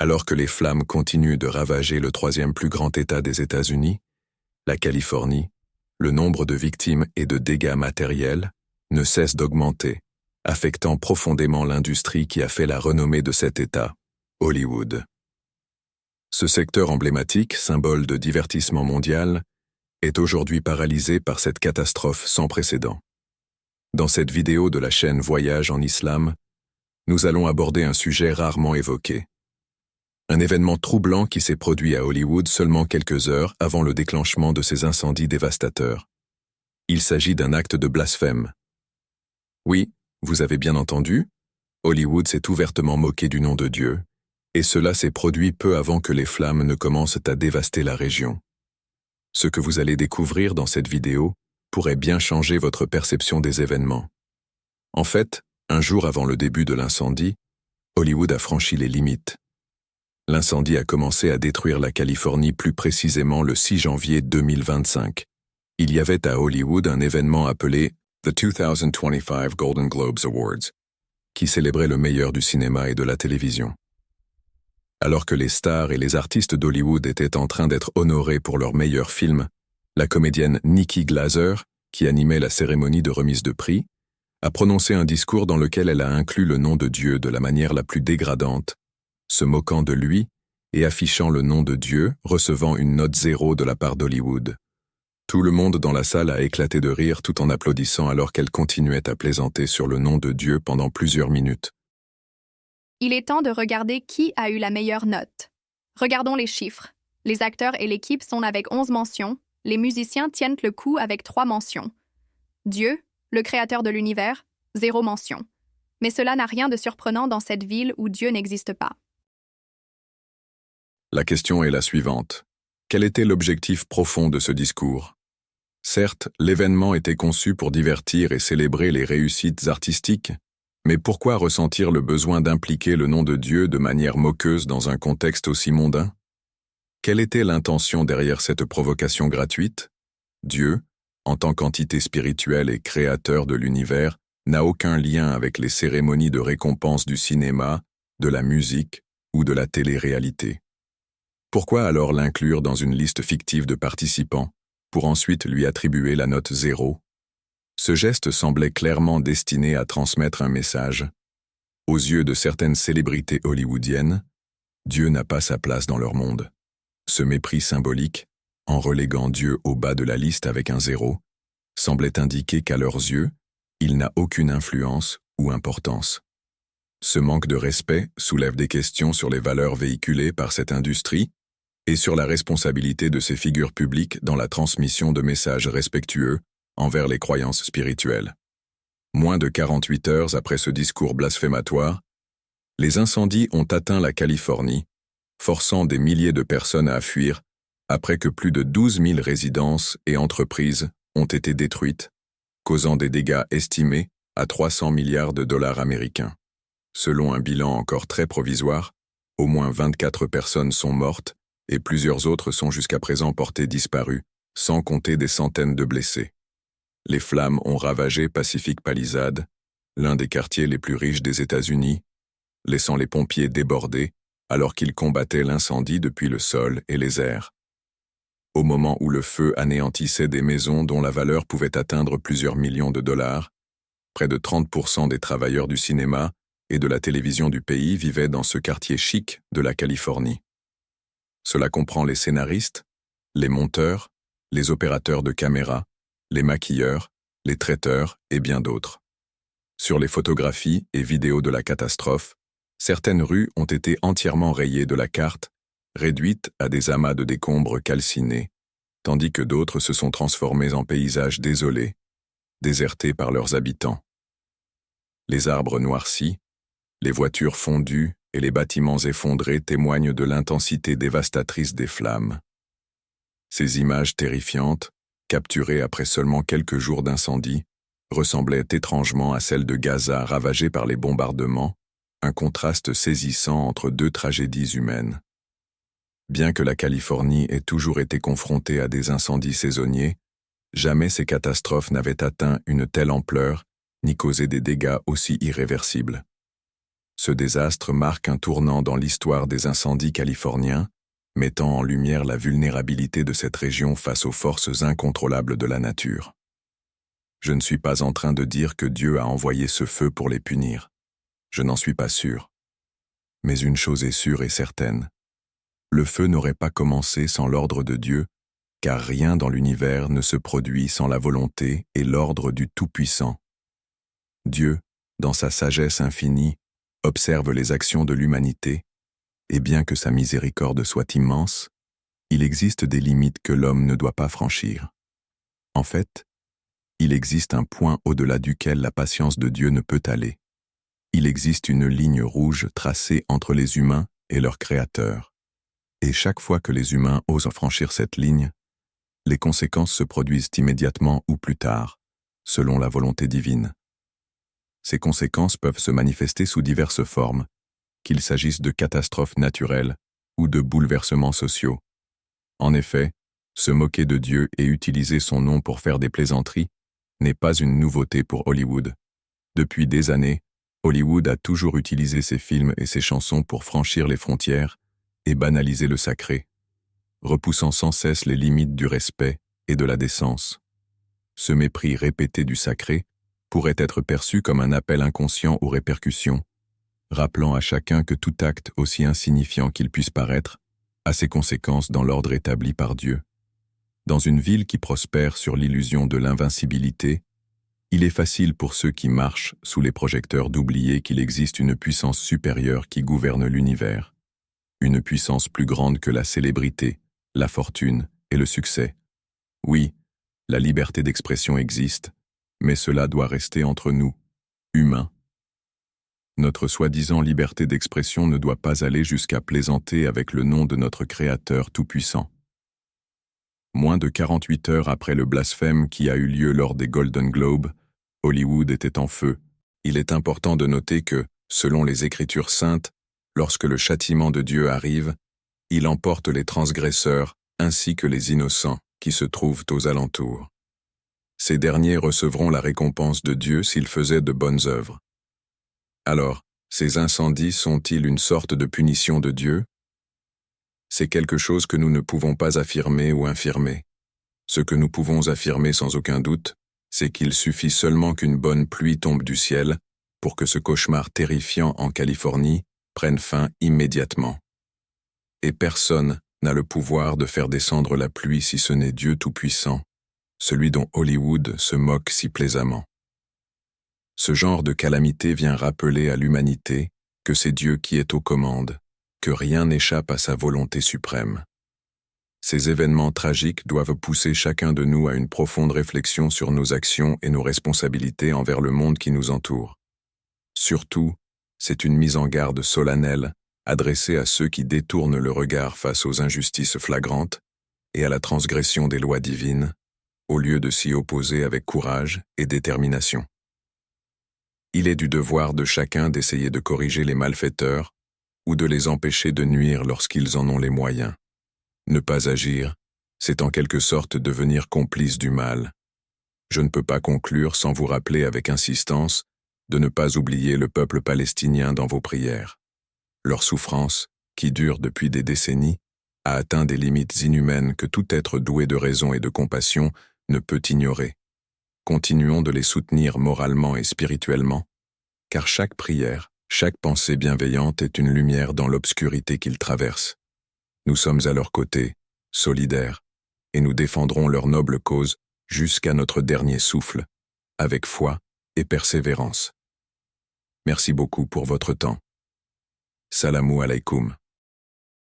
Alors que les flammes continuent de ravager le troisième plus grand État des États-Unis, la Californie, le nombre de victimes et de dégâts matériels ne cesse d'augmenter, affectant profondément l'industrie qui a fait la renommée de cet État, Hollywood. Ce secteur emblématique, symbole de divertissement mondial, est aujourd'hui paralysé par cette catastrophe sans précédent. Dans cette vidéo de la chaîne Voyage en Islam, nous allons aborder un sujet rarement évoqué. Un événement troublant qui s'est produit à Hollywood seulement quelques heures avant le déclenchement de ces incendies dévastateurs. Il s'agit d'un acte de blasphème. Oui, vous avez bien entendu, Hollywood s'est ouvertement moqué du nom de Dieu, et cela s'est produit peu avant que les flammes ne commencent à dévaster la région. Ce que vous allez découvrir dans cette vidéo pourrait bien changer votre perception des événements. En fait, un jour avant le début de l'incendie, Hollywood a franchi les limites. L'incendie a commencé à détruire la Californie plus précisément le 6 janvier 2025. Il y avait à Hollywood un événement appelé The 2025 Golden Globes Awards, qui célébrait le meilleur du cinéma et de la télévision. Alors que les stars et les artistes d'Hollywood étaient en train d'être honorés pour leurs meilleurs films, la comédienne Nikki Glaser, qui animait la cérémonie de remise de prix, a prononcé un discours dans lequel elle a inclus le nom de Dieu de la manière la plus dégradante, se moquant de lui et affichant le nom de Dieu, recevant une note 0 de la part d'Hollywood. Tout le monde dans la salle a éclaté de rire tout en applaudissant alors qu'elle continuait à plaisanter sur le nom de Dieu pendant plusieurs minutes. Il est temps de regarder qui a eu la meilleure note. Regardons les chiffres. Les acteurs et l'équipe sont avec 11 mentions, les musiciens tiennent le coup avec 3 mentions. Dieu, le créateur de l'univers, 0 mention. Mais cela n'a rien de surprenant dans cette ville où Dieu n'existe pas. La question est la suivante. Quel était l'objectif profond de ce discours? Certes, l'événement était conçu pour divertir et célébrer les réussites artistiques, mais pourquoi ressentir le besoin d'impliquer le nom de Dieu de manière moqueuse dans un contexte aussi mondain? Quelle était l'intention derrière cette provocation gratuite? Dieu, en tant qu'entité spirituelle et créateur de l'univers, n'a aucun lien avec les cérémonies de récompense du cinéma, de la musique ou de la télé-réalité. Pourquoi alors l'inclure dans une liste fictive de participants, pour ensuite lui attribuer la note 0? Ce geste semblait clairement destiné à transmettre un message. Aux yeux de certaines célébrités hollywoodiennes, Dieu n'a pas sa place dans leur monde. Ce mépris symbolique, en reléguant Dieu au bas de la liste avec un 0, semblait indiquer qu'à leurs yeux, il n'a aucune influence ou importance. Ce manque de respect soulève des questions sur les valeurs véhiculées par cette industrie et sur la responsabilité de ces figures publiques dans la transmission de messages respectueux envers les croyances spirituelles. Moins de 48 heures après ce discours blasphématoire, les incendies ont atteint la Californie, forçant des milliers de personnes à fuir après que plus de 12 000 résidences et entreprises ont été détruites, causant des dégâts estimés à 300 milliards de dollars américains. Selon un bilan encore très provisoire, au moins 24 personnes sont mortes et plusieurs autres sont jusqu'à présent portées disparues, sans compter des centaines de blessés. Les flammes ont ravagé Pacific Palisades, l'un des quartiers les plus riches des États-Unis, laissant les pompiers débordés alors qu'ils combattaient l'incendie depuis le sol et les airs. Au moment où le feu anéantissait des maisons dont la valeur pouvait atteindre plusieurs millions de dollars, près de 30% des travailleurs du cinéma et de la télévision du pays vivaient dans ce quartier chic de la Californie. Cela comprend les scénaristes, les monteurs, les opérateurs de caméra, les maquilleurs, les traiteurs et bien d'autres. Sur les photographies et vidéos de la catastrophe, certaines rues ont été entièrement rayées de la carte, réduites à des amas de décombres calcinés, tandis que d'autres se sont transformées en paysages désolés, désertés par leurs habitants. Les arbres noircis, les voitures fondues et les bâtiments effondrés témoignent de l'intensité dévastatrice des flammes. Ces images terrifiantes, capturées après seulement quelques jours d'incendie, ressemblaient étrangement à celles de Gaza ravagée par les bombardements, un contraste saisissant entre deux tragédies humaines. Bien que la Californie ait toujours été confrontée à des incendies saisonniers, jamais ces catastrophes n'avaient atteint une telle ampleur ni causé des dégâts aussi irréversibles. Ce désastre marque un tournant dans l'histoire des incendies californiens, mettant en lumière la vulnérabilité de cette région face aux forces incontrôlables de la nature. Je ne suis pas en train de dire que Dieu a envoyé ce feu pour les punir. Je n'en suis pas sûr. Mais une chose est sûre et certaine. Le feu n'aurait pas commencé sans l'ordre de Dieu, car rien dans l'univers ne se produit sans la volonté et l'ordre du Tout-Puissant. Dieu, dans sa sagesse infinie, observe les actions de l'humanité, et bien que sa miséricorde soit immense, il existe des limites que l'homme ne doit pas franchir. En fait, il existe un point au-delà duquel la patience de Dieu ne peut aller. Il existe une ligne rouge tracée entre les humains et leur Créateur. Et chaque fois que les humains osent franchir cette ligne, les conséquences se produisent immédiatement ou plus tard, selon la volonté divine. Ces conséquences peuvent se manifester sous diverses formes, qu'il s'agisse de catastrophes naturelles ou de bouleversements sociaux. En effet, se moquer de Dieu et utiliser son nom pour faire des plaisanteries n'est pas une nouveauté pour Hollywood. Depuis des années, Hollywood a toujours utilisé ses films et ses chansons pour franchir les frontières et banaliser le sacré, repoussant sans cesse les limites du respect et de la décence. Ce mépris répété du sacré pourrait être perçu comme un appel inconscient aux répercussions, rappelant à chacun que tout acte, aussi insignifiant qu'il puisse paraître, a ses conséquences dans l'ordre établi par Dieu. Dans une ville qui prospère sur l'illusion de l'invincibilité, il est facile pour ceux qui marchent sous les projecteurs d'oublier qu'il existe une puissance supérieure qui gouverne l'univers. Une puissance plus grande que la célébrité, la fortune et le succès. Oui, la liberté d'expression existe, mais cela doit rester entre nous, humains. Notre soi-disant liberté d'expression ne doit pas aller jusqu'à plaisanter avec le nom de notre Créateur tout-puissant. Moins de 48 heures après le blasphème qui a eu lieu lors des Golden Globes, Hollywood était en feu. Il est important de noter que, selon les Écritures saintes, lorsque le châtiment de Dieu arrive, il emporte les transgresseurs ainsi que les innocents qui se trouvent aux alentours. Ces derniers recevront la récompense de Dieu s'ils faisaient de bonnes œuvres. Alors, ces incendies sont-ils une sorte de punition de Dieu? C'est quelque chose que nous ne pouvons pas affirmer ou infirmer. Ce que nous pouvons affirmer sans aucun doute, c'est qu'il suffit seulement qu'une bonne pluie tombe du ciel pour que ce cauchemar terrifiant en Californie prenne fin immédiatement. Et personne n'a le pouvoir de faire descendre la pluie si ce n'est Dieu Tout-Puissant, celui dont Hollywood se moque si plaisamment. Ce genre de calamité vient rappeler à l'humanité que c'est Dieu qui est aux commandes, que rien n'échappe à sa volonté suprême. Ces événements tragiques doivent pousser chacun de nous à une profonde réflexion sur nos actions et nos responsabilités envers le monde qui nous entoure. Surtout, c'est une mise en garde solennelle adressée à ceux qui détournent le regard face aux injustices flagrantes et à la transgression des lois divines, au lieu de s'y opposer avec courage et détermination. Il est du devoir de chacun d'essayer de corriger les malfaiteurs ou de les empêcher de nuire lorsqu'ils en ont les moyens. Ne pas agir, c'est en quelque sorte devenir complice du mal. Je ne peux pas conclure sans vous rappeler avec insistance de ne pas oublier le peuple palestinien dans vos prières. Leur souffrance, qui dure depuis des décennies, a atteint des limites inhumaines que tout être doué de raison et de compassion ne peut ignorer. Continuons de les soutenir moralement et spirituellement, car chaque prière, chaque pensée bienveillante est une lumière dans l'obscurité qu'ils traversent. Nous sommes à leur côté, solidaires, et nous défendrons leur noble cause jusqu'à notre dernier souffle, avec foi et persévérance. Merci beaucoup pour votre temps. Salamu alaikum.